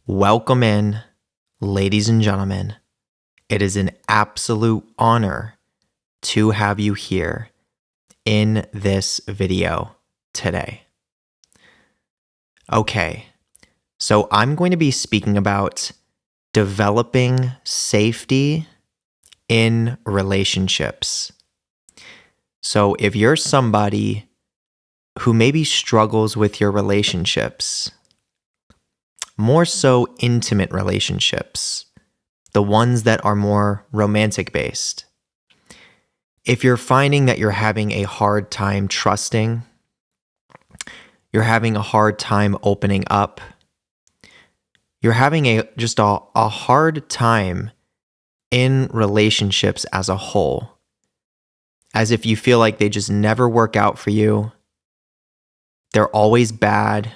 Welcome in, ladies and gentlemen. It is an absolute honor to have you here in this video today. Okay, so I'm going to be speaking about developing safety in relationships. So if you're somebody who maybe struggles with your relationships, more so intimate relationships, the ones that are more romantic based. If you're finding that you're having a hard time trusting, you're having a hard time opening up, you're having a hard time in relationships as a whole, as if you feel like they just never work out for you, they're always bad,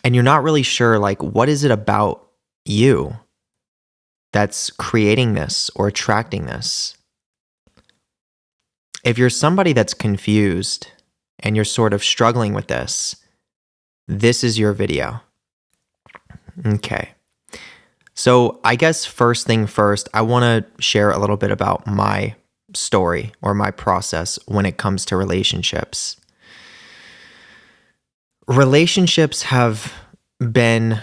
and you're not really sure, like, what is it about you that's creating this or attracting this? If you're somebody that's confused and you're sort of struggling with this is your video. Okay. So I guess first thing first, I want to share a little bit about my story or my process when it comes to relationships. Relationships have been,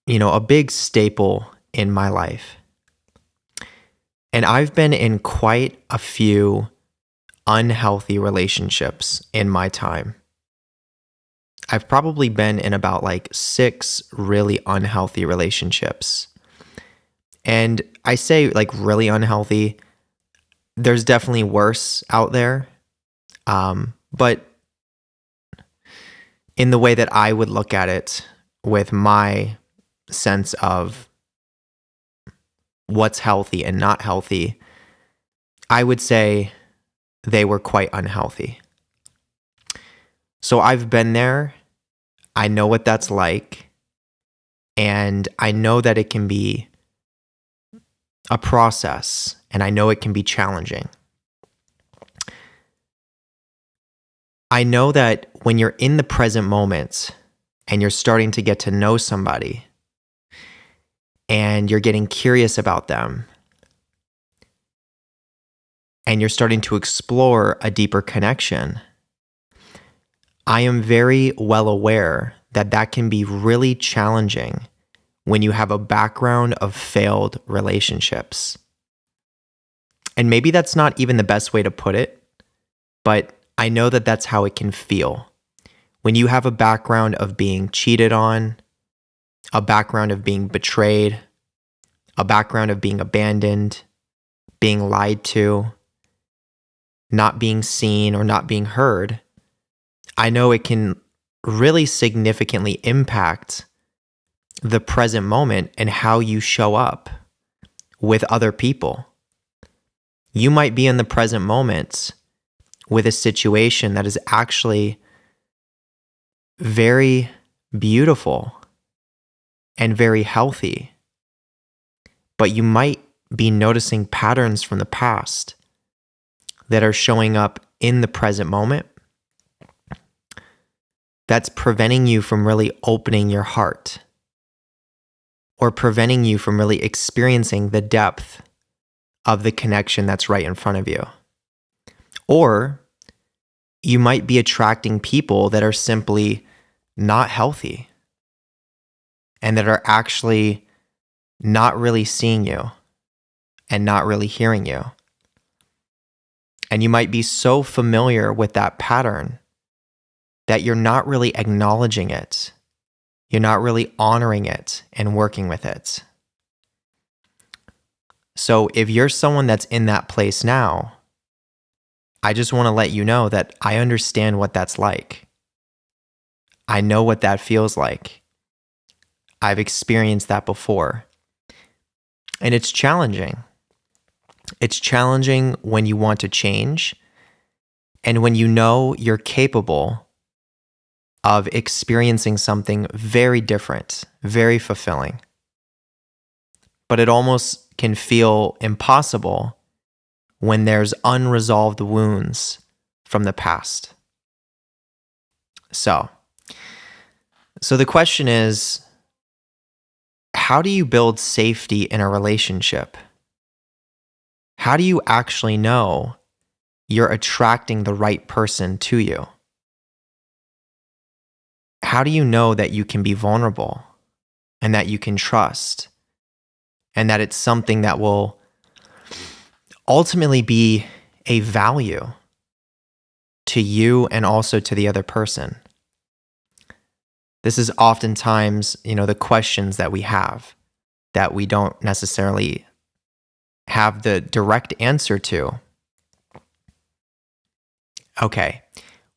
a big staple in my life. And I've been in quite a few unhealthy relationships in my time. I've probably been in about 6 really unhealthy relationships. And I say really unhealthy. There's definitely worse out there. But in the way that I would look at it with my sense of what's healthy and not healthy, I would say they were quite unhealthy. So I've been there. I know what that's like. And I know that it can be a process, and I know it can be challenging. I know that when you're in the present moment and you're starting to get to know somebody and you're getting curious about them and you're starting to explore a deeper connection, I am very well aware that that can be really challenging when you have a background of failed relationships. And maybe that's not even the best way to put it, but I know that that's how it can feel. When you have a background of being cheated on, a background of being betrayed, a background of being abandoned, being lied to, not being seen or not being heard, I know it can really significantly impact the present moment and how you show up with other people. You might be in the present moment with a situation that is actually very beautiful and very healthy, but you might be noticing patterns from the past that are showing up in the present moment that's preventing you from really opening your heart or preventing you from really experiencing the depth of the connection that's right in front of you. Or you might be attracting people that are simply not healthy and that are actually not really seeing you and not really hearing you. And you might be so familiar with that pattern that you're not really acknowledging it. You're not really honoring it and working with it. So if you're someone that's in that place now, I just want to let you know that I understand what that's like. I know what that feels like. I've experienced that before. And it's challenging. It's challenging when you want to change and when you know you're capable of experiencing something very different, very fulfilling. But it almost can feel impossible when there's unresolved wounds from the past. So the question is, how do you build safety in a relationship? How do you actually know you're attracting the right person to you? How do you know that you can be vulnerable and that you can trust and that it's something that will ultimately be a value to you and also to the other person? This is oftentimes, the questions that we have that we don't necessarily have the direct answer to. Okay,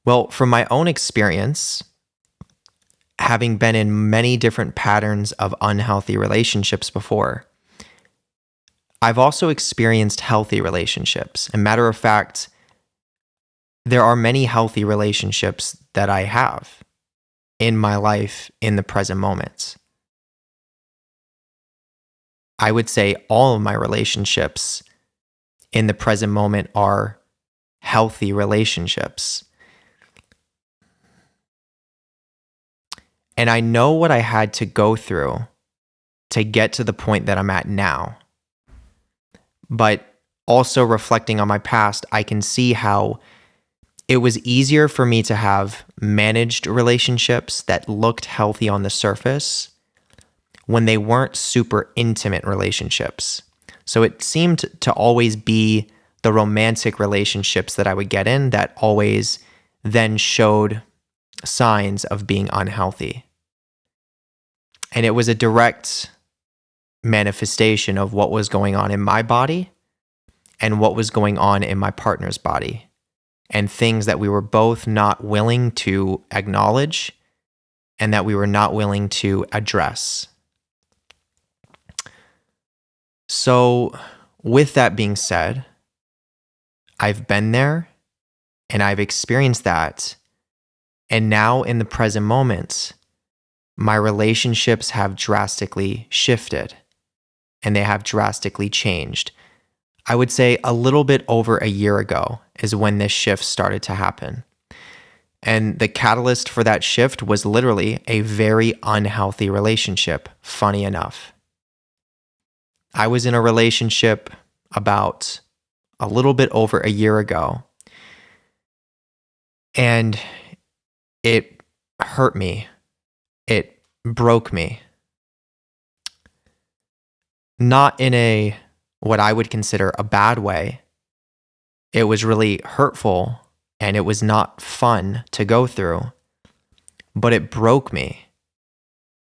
well, from my own experience, having been in many different patterns of unhealthy relationships before, I've also experienced healthy relationships. And matter of fact, there are many healthy relationships that I have in my life in the present moment. I would say all of my relationships in the present moment are healthy relationships. And I know what I had to go through to get to the point that I'm at now. But also reflecting on my past, I can see how it was easier for me to have managed relationships that looked healthy on the surface when they weren't super intimate relationships. So it seemed to always be the romantic relationships that I would get in that always then showed signs of being unhealthy. And it was a direct manifestation of what was going on in my body and what was going on in my partner's body, and things that we were both not willing to acknowledge and that we were not willing to address. So, with that being said, I've been there and I've experienced that. And now in the present moment, my relationships have drastically shifted and they have drastically changed. I would say a little bit over a year ago is when this shift started to happen. And the catalyst for that shift was literally a very unhealthy relationship, funny enough. I was in a relationship about a little bit over a year ago, and it hurt me. It broke me. Not in what I would consider a bad way. It was really hurtful and it was not fun to go through, but it broke me.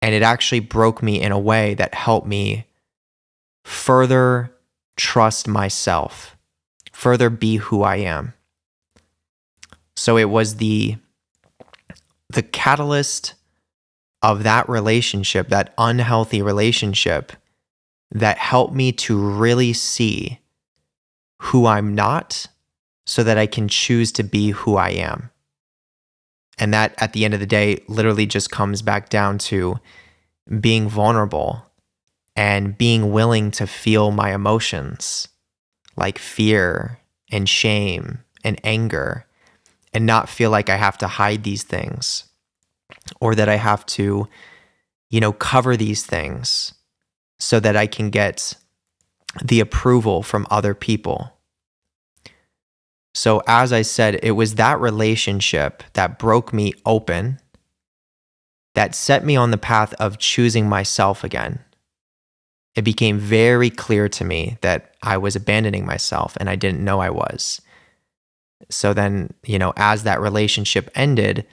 And it actually broke me in a way that helped me further trust myself, further be who I am. So it was the catalyst of that relationship, that unhealthy relationship, that helped me to really see who I'm not so that I can choose to be who I am. And that, at the end of the day, literally just comes back down to being vulnerable and being willing to feel my emotions, like fear and shame and anger, and not feel like I have to hide these things or that I have to, cover these things so that I can get the approval from other people. So as I said, it was that relationship that broke me open, that set me on the path of choosing myself again. It became very clear to me that I was abandoning myself and I didn't know I was. So then, as that relationship ended,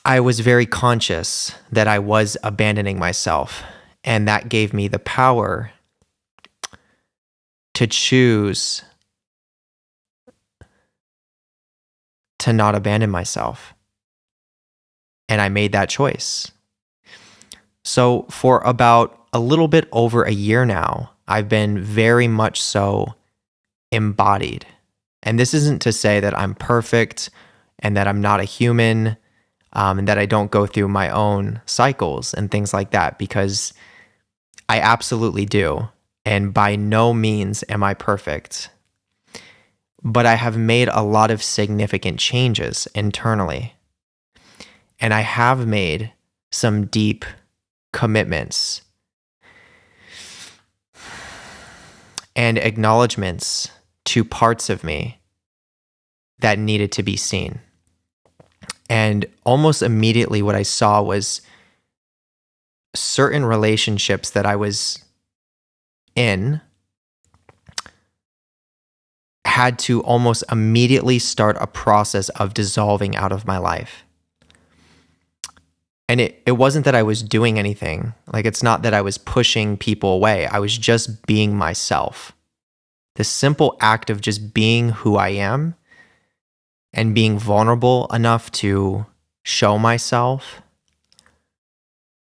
I was very conscious that I was abandoning myself, and that gave me the power to choose to not abandon myself. And I made that choice. So for about a little bit over a year now, I've been very much so embodied. And this isn't to say that I'm perfect and that I'm not a human, and that I don't go through my own cycles and things like that, because I absolutely do. And by no means am I perfect. But I have made a lot of significant changes internally. And I have made some deep commitments and acknowledgments to parts of me that needed to be seen. And almost immediately what I saw was certain relationships that I was in had to almost immediately start a process of dissolving out of my life. And it wasn't that I was doing anything. Like, it's not that I was pushing people away. I was just being myself. The simple act of just being who I am and being vulnerable enough to show myself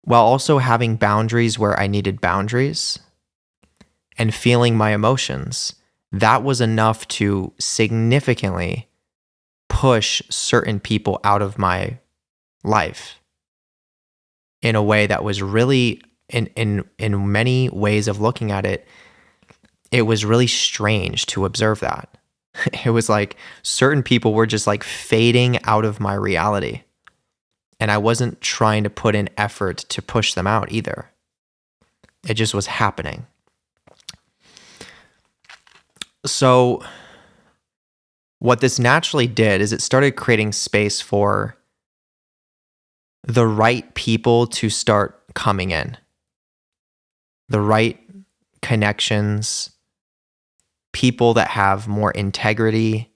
while also having boundaries where I needed boundaries and feeling my emotions. That was enough to significantly push certain people out of my life in a way that was really, in many ways of looking at it, it was really strange to observe that. It was like certain people were just like fading out of my reality. And I wasn't trying to put in effort to push them out either. It just was happening. So what this naturally did is it started creating space for the right people to start coming in. The right connections, people that have more integrity,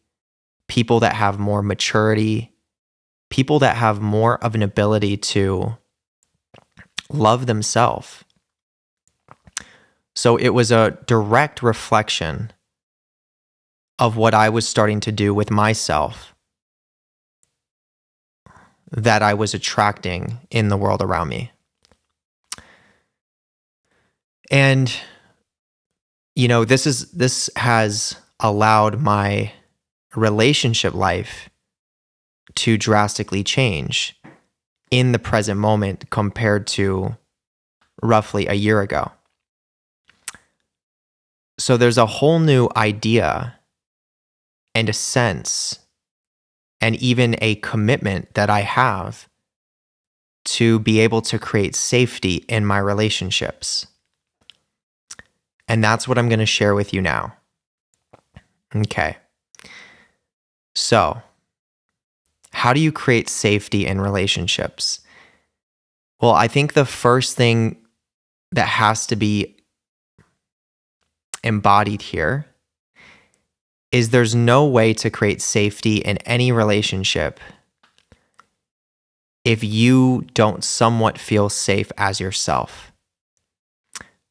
people that have more maturity, people that have more of an ability to love themselves. So it was a direct reflection of what I was starting to do with myself that I was attracting in the world around me. And, this has allowed my relationship life to drastically change in the present moment compared to roughly a year ago. So there's a whole new idea and a sense and even a commitment that I have to be able to create safety in my relationships. And that's what I'm going to share with you now. Okay. So, how do you create safety in relationships? Well, I think the first thing that has to be embodied here is there's no way to create safety in any relationship if you don't somewhat feel safe as yourself.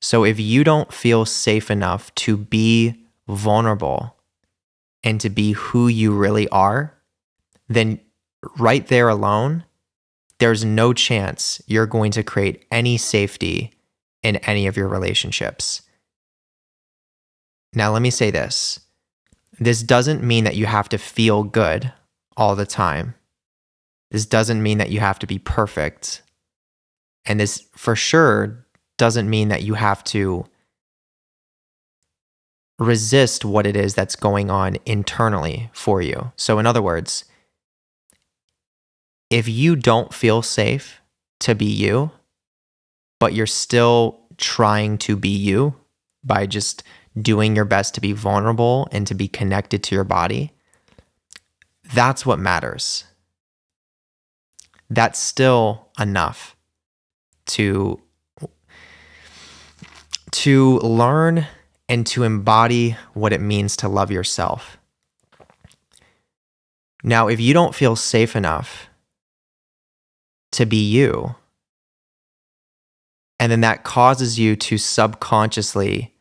So if you don't feel safe enough to be vulnerable and to be who you really are, then right there alone, there's no chance you're going to create any safety in any of your relationships. Now, let me say this. This doesn't mean that you have to feel good all the time. This doesn't mean that you have to be perfect. And this for sure doesn't mean that you have to resist what it is that's going on internally for you. So in other words, if you don't feel safe to be you, but you're still trying to be you by just doing your best to be vulnerable and to be connected to your body, that's what matters. That's still enough to learn and to embody what it means to love yourself. Now, if you don't feel safe enough to be you, and then that causes you to subconsciously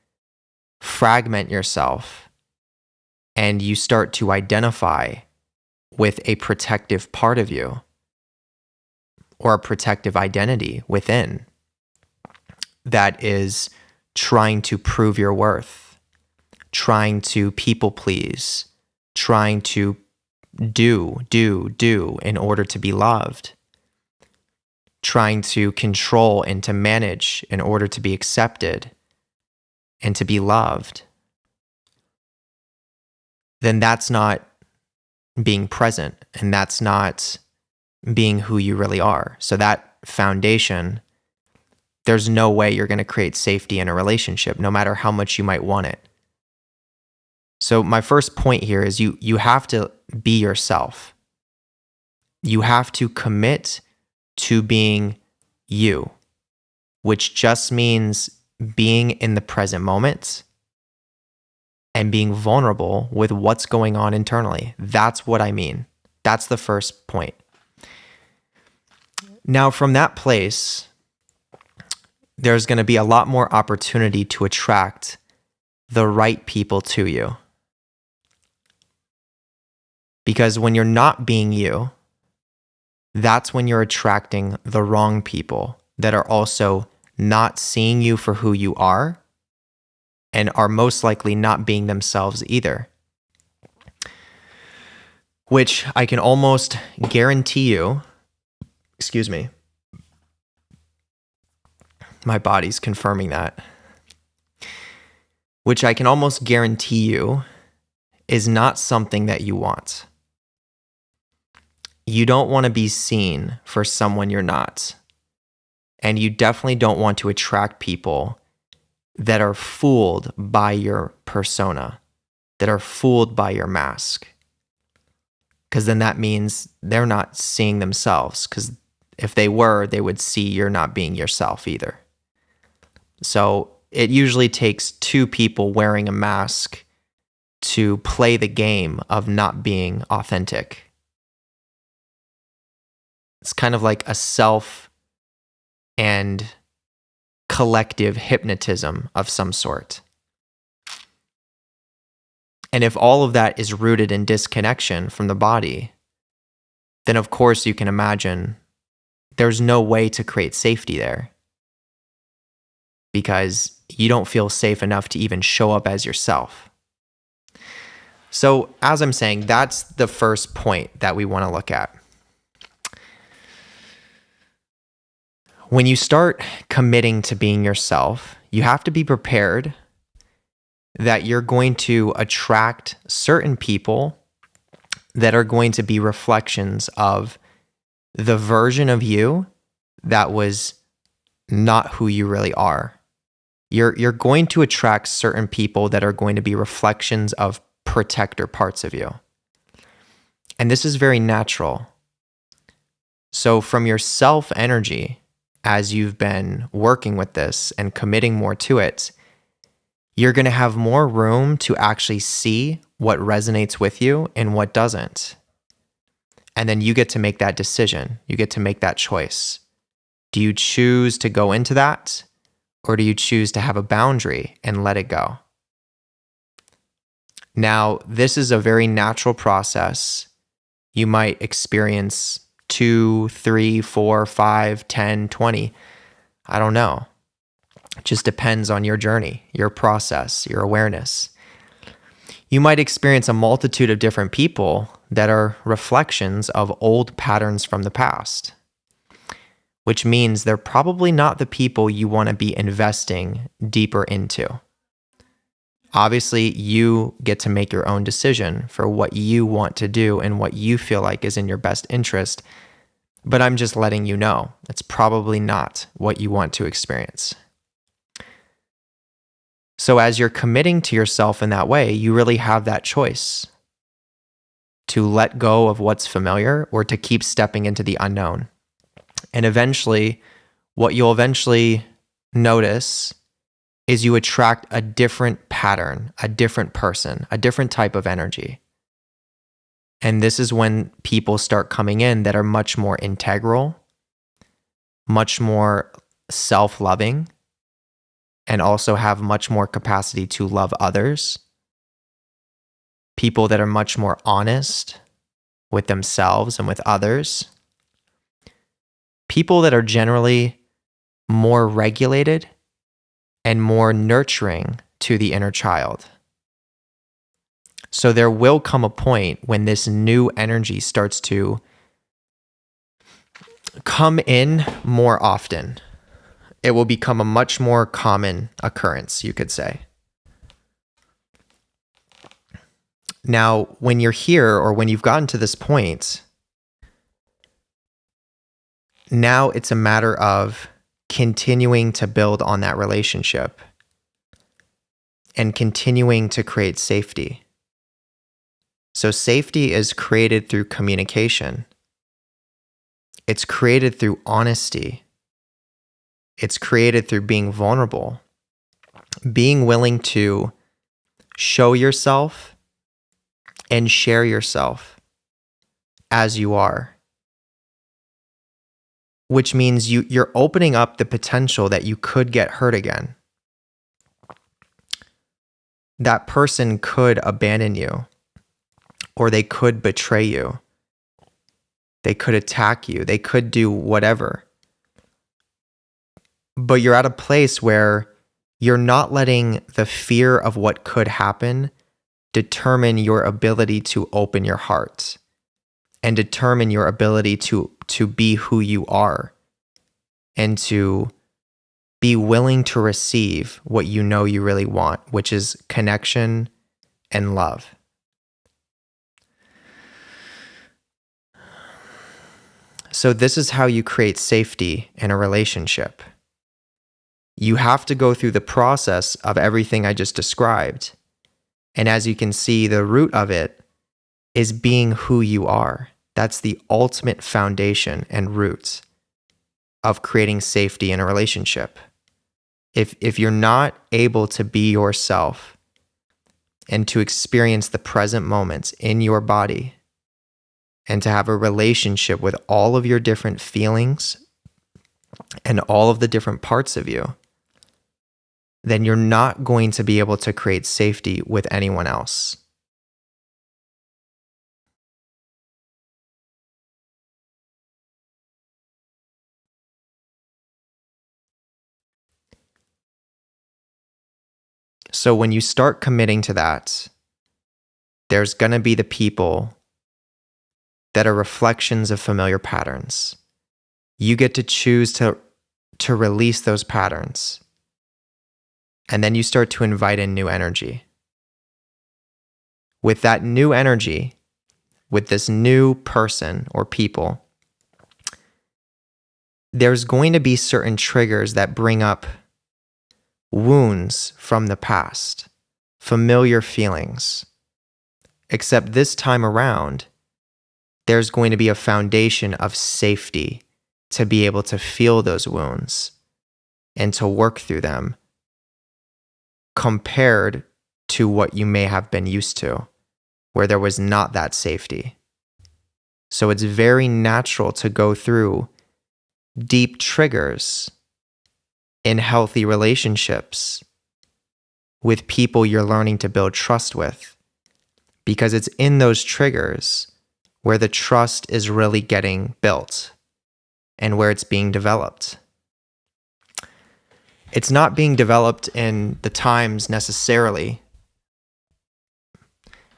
fragment yourself, and you start to identify with a protective part of you or a protective identity within that is trying to prove your worth, trying to people please, trying to do in order to be loved, trying to control and to manage in order to be accepted and to be loved, then that's not being present and that's not being who you really are. So that foundation, there's no way you're going to create safety in a relationship, no matter how much you might want it. So my first point here is you have to be yourself. You have to commit to being you, which just means being in the present moment and being vulnerable with what's going on internally. That's what I mean. That's the first point. Now, from that place, there's going to be a lot more opportunity to attract the right people to you. Because when you're not being you, that's when you're attracting the wrong people that are also not seeing you for who you are and are most likely not being themselves either. Which I can almost guarantee you, excuse me, my body's confirming that, which I can almost guarantee you is not something that you want. You don't want to be seen for someone you're not. And you definitely don't want to attract people that are fooled by your persona, that are fooled by your mask. Because then that means they're not seeing themselves. Because if they were, they would see you're not being yourself either. So it usually takes two people wearing a mask to play the game of not being authentic. It's kind of like a self and collective hypnotism of some sort. And if all of that is rooted in disconnection from the body, then of course you can imagine there's no way to create safety there. Because you don't feel safe enough to even show up as yourself. So, as I'm saying, that's the first point that we want to look at. When you start committing to being yourself, you have to be prepared that you're going to attract certain people that are going to be reflections of the version of you that was not who you really are. You're going to attract certain people that are going to be reflections of protector parts of you. And this is very natural. So from your self energy, as you've been working with this and committing more to it, you're going to have more room to actually see what resonates with you and what doesn't. And then you get to make that decision. You get to make that choice. Do you choose to go into that, or do you choose to have a boundary and let it go? Now, this is a very natural process. You might experience 2, 3, 4, 5, 10, 20. I don't know. It just depends on your journey, your process, your awareness. You might experience a multitude of different people that are reflections of old patterns from the past, which means they're probably not the people you want to be investing deeper into. Obviously, you get to make your own decision for what you want to do and what you feel like is in your best interest, but I'm just letting you know it's probably not what you want to experience. So as you're committing to yourself in that way, you really have that choice to let go of what's familiar or to keep stepping into the unknown. And eventually, what you'll eventually notice is you attract a different pattern, a different person, a different type of energy. And this is when people start coming in that are much more integral, much more self-loving, and also have much more capacity to love others. People that are much more honest with themselves and with others. People that are generally more regulated and more nurturing to the inner child. So there will come a point when this new energy starts to come in more often. It will become a much more common occurrence, you could say. Now, when you're here or when you've gotten to this point, now it's a matter of continuing to build on that relationship and continuing to create safety. So safety is created through communication. It's created through honesty. It's created through being vulnerable, being willing to show yourself and share yourself as you are, which means you're opening up the potential that you could get hurt again. That person could abandon you, or they could betray you. They could attack you. They could do whatever. But you're at a place where you're not letting the fear of what could happen determine your ability to open your heart and determine your ability to be who you are and to be willing to receive what you know you really want, which is connection and love. So this is how you create safety in a relationship. You have to go through the process of everything I just described. And as you can see, the root of it is being who you are. That's the ultimate foundation and root of creating safety in a relationship. If you're not able to be yourself and to experience the present moments in your body and to have a relationship with all of your different feelings and all of the different parts of you, then you're not going to be able to create safety with anyone else. So when you start committing to that, there's going to be the people that are reflections of familiar patterns. You get to choose to release those patterns. And then you start to invite in new energy. With that new energy, with this new person or people, there's going to be certain triggers that bring up wounds from the past, familiar feelings. Except this time around, there's going to be a foundation of safety to be able to feel those wounds and to work through them compared to what you may have been used to, where there was not that safety. So it's very natural to go through deep triggers in healthy relationships with people you're learning to build trust with, because it's in those triggers where the trust is really getting built and where it's being developed. It's not being developed in the times necessarily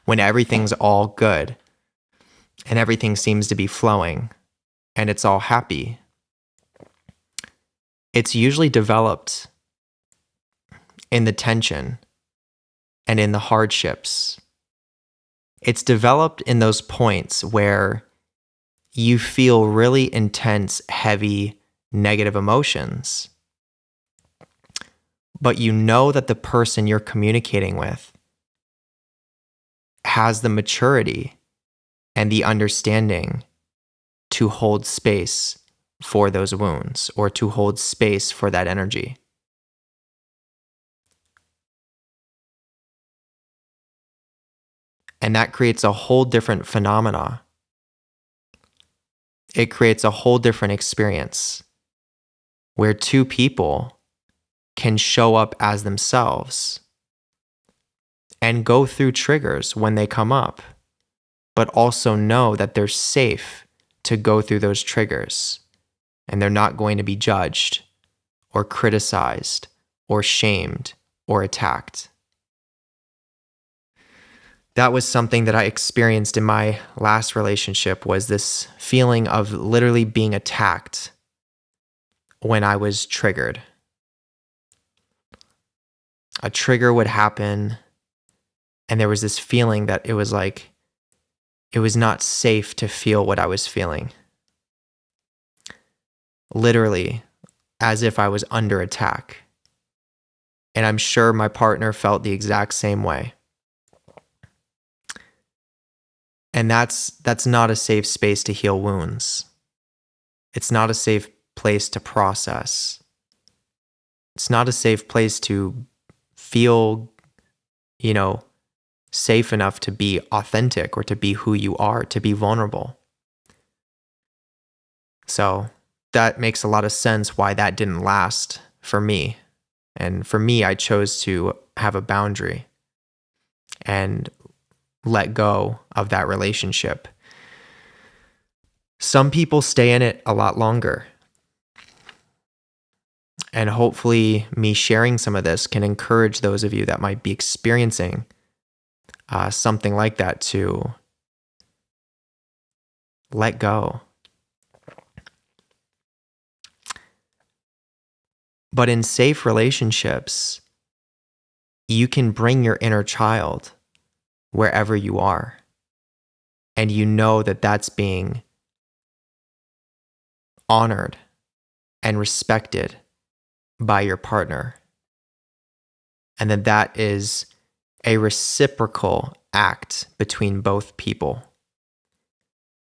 when everything's all good and everything seems to be flowing and it's all happy. It's usually developed in the tension and in the hardships. It's developed in those points where you feel really intense, heavy, negative emotions, but you know that the person you're communicating with has the maturity and the understanding to hold space for those wounds or to hold space for that energy. And that creates a whole different phenomena. It creates a whole different experience where two people can show up as themselves and go through triggers when they come up, but also know that they're safe to go through those triggers and they're not going to be judged or criticized or shamed or attacked. That was something that I experienced in my last relationship, was this feeling of literally being attacked when I was triggered. A trigger would happen and there was this feeling that it was like, it was not safe to feel what I was feeling. Literally, as if I was under attack. And I'm sure my partner felt the exact same way. And that's not a safe space to heal wounds. It's not a safe place to process. It's not a safe place to feel, safe enough to be authentic or to be who you are, to be vulnerable. So that makes a lot of sense why that didn't last for me. And for me, I chose to have a boundary and let go of that relationship. Some people stay in it a lot longer. And hopefully me sharing some of this can encourage those of you that might be experiencing something like that to let go. But in safe relationships, you can bring your inner child wherever you are. And you know that that's being honored and respected by your partner. And that is a reciprocal act between both people.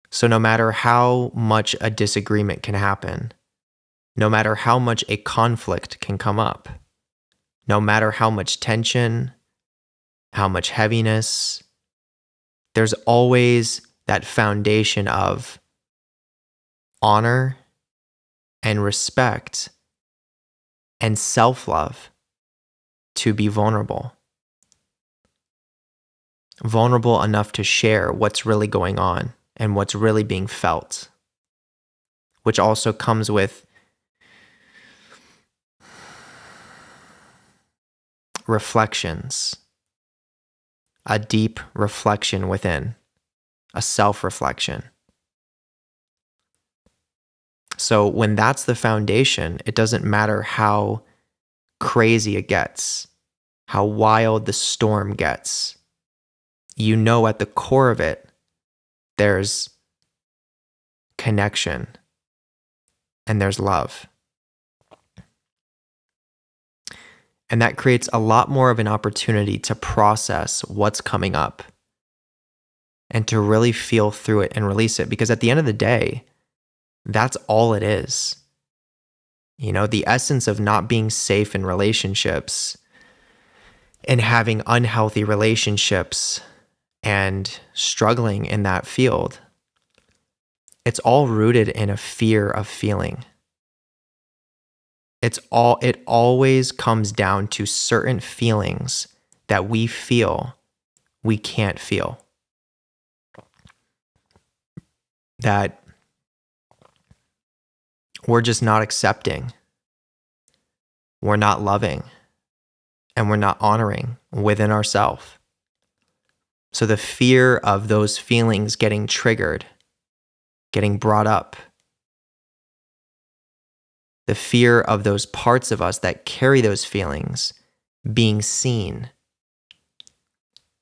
So no matter how much a disagreement can happen, no matter how much a conflict can come up, no matter how much tension, how much heaviness, there's always that foundation of honor and respect and self-love to be vulnerable. Vulnerable enough to share what's really going on and what's really being felt, which also comes with reflections, a deep reflection within, a self-reflection. So when that's the foundation, it doesn't matter how crazy it gets, how wild the storm gets. You know at the core of it, there's connection and there's love. And that creates a lot more of an opportunity to process what's coming up and to really feel through it and release it. Because at the end of the day, that's all it is. The essence of not being safe in relationships and having unhealthy relationships and struggling in that field, it's all rooted in a fear of feeling. It always comes down to certain feelings that we feel we can't feel. That we're just not accepting, we're not loving, and we're not honoring within ourselves. So the fear of those feelings getting triggered, getting brought up, the fear of those parts of us that carry those feelings being seen,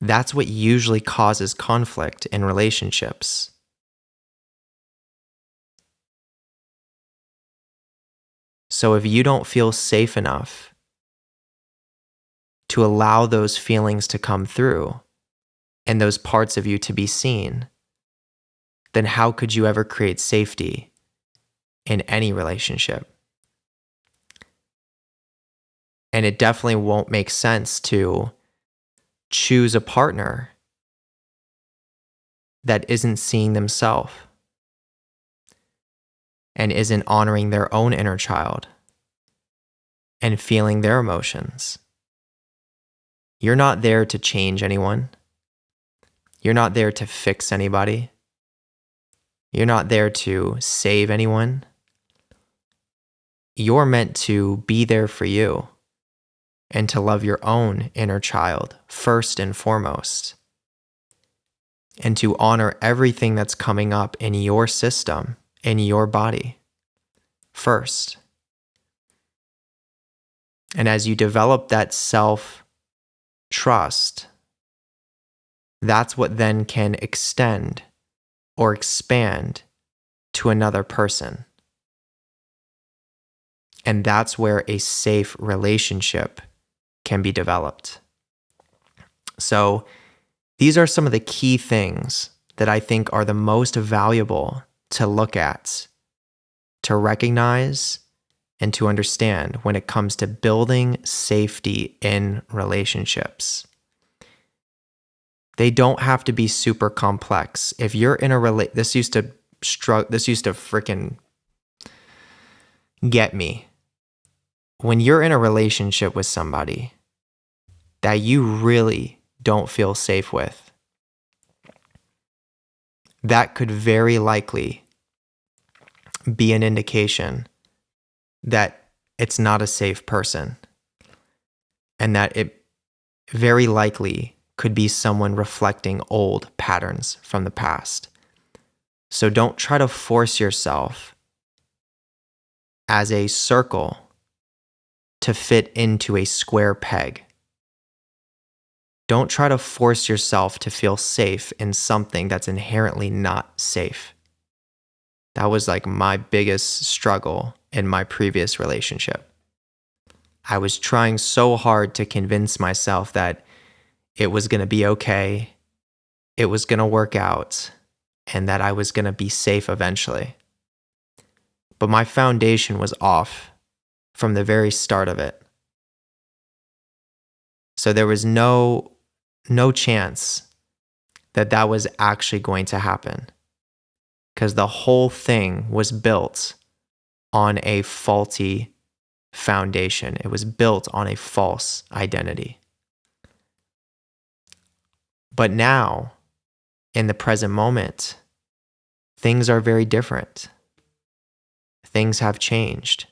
that's what usually causes conflict in relationships. So if you don't feel safe enough to allow those feelings to come through and those parts of you to be seen, then how could you ever create safety in any relationship? And it definitely won't make sense to choose a partner that isn't seeing themselves and isn't honoring their own inner child and feeling their emotions. You're not there to change anyone. You're not there to fix anybody. You're not there to save anyone. You're meant to be there for you and to love your own inner child first and foremost, and to honor everything that's coming up in your system, in your body first. And as you develop that self-trust, that's what then can extend or expand to another person. And that's where a safe relationship can be developed. So these are some of the key things that I think are the most valuable to look at, to recognize, and to understand when it comes to building safety in relationships. They don't have to be super complex. If you're in a this used to freaking get me. When you're in a relationship with somebody that you really don't feel safe with, that could very likely be an indication that it's not a safe person, and that it very likely could be someone reflecting old patterns from the past. So don't try to force yourself as a circle to fit into a square peg. Don't try to force yourself to feel safe in something that's inherently not safe. That was like my biggest struggle in my previous relationship. I was trying so hard to convince myself that it was going to be okay, it was going to work out, and that I was going to be safe eventually. But my foundation was off from the very start of it. So there was no chance that that was actually going to happen, because the whole thing was built on a faulty foundation. It was built on a false identity. But now, in the present moment, things are very different. Things have changed.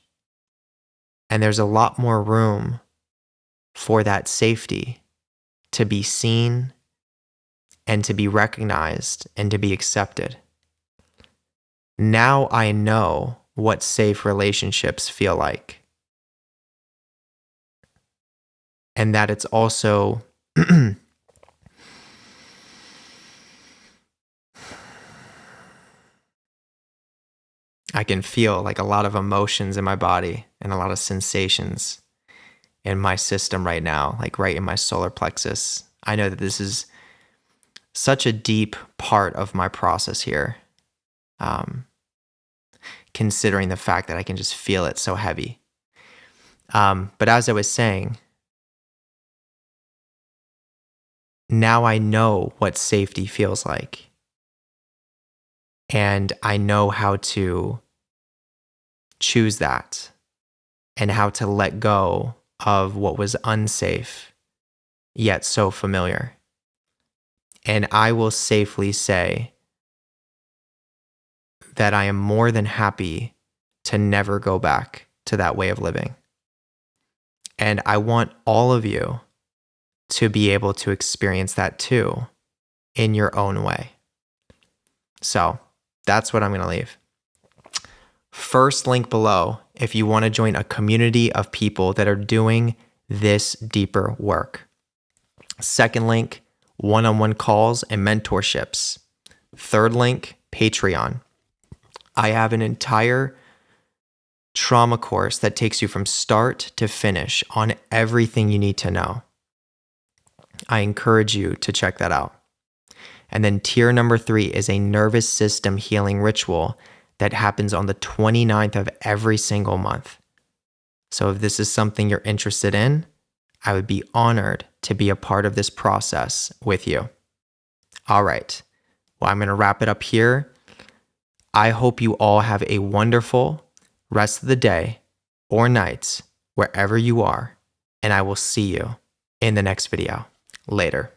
And there's a lot more room for that safety to be seen and to be recognized and to be accepted. Now I know what safe relationships feel like. And that it's also I can feel like a lot of emotions in my body and a lot of sensations in my system right now, like right in my solar plexus. I know that this is such a deep part of my process here, considering the fact that I can just feel it so heavy. But as I was saying, now I know what safety feels like. And I know how to choose that and how to let go of what was unsafe, yet so familiar. And I will safely say that I am more than happy to never go back to that way of living. And I want all of you to be able to experience that too in your own way. So that's what I'm going to leave. First link below if you want to join a community of people that are doing this deeper work. Second link, one-on-one calls and mentorships. Third link, Patreon. I have an entire trauma course that takes you from start to finish on everything you need to know. I encourage you to check that out. And then tier number 3 is a nervous system healing ritual that happens on the 29th of every single month. So if this is something you're interested in, I would be honored to be a part of this process with you. All right. Well, I'm going to wrap it up here. I hope you all have a wonderful rest of the day or night, wherever you are, and I will see you in the next video. Later.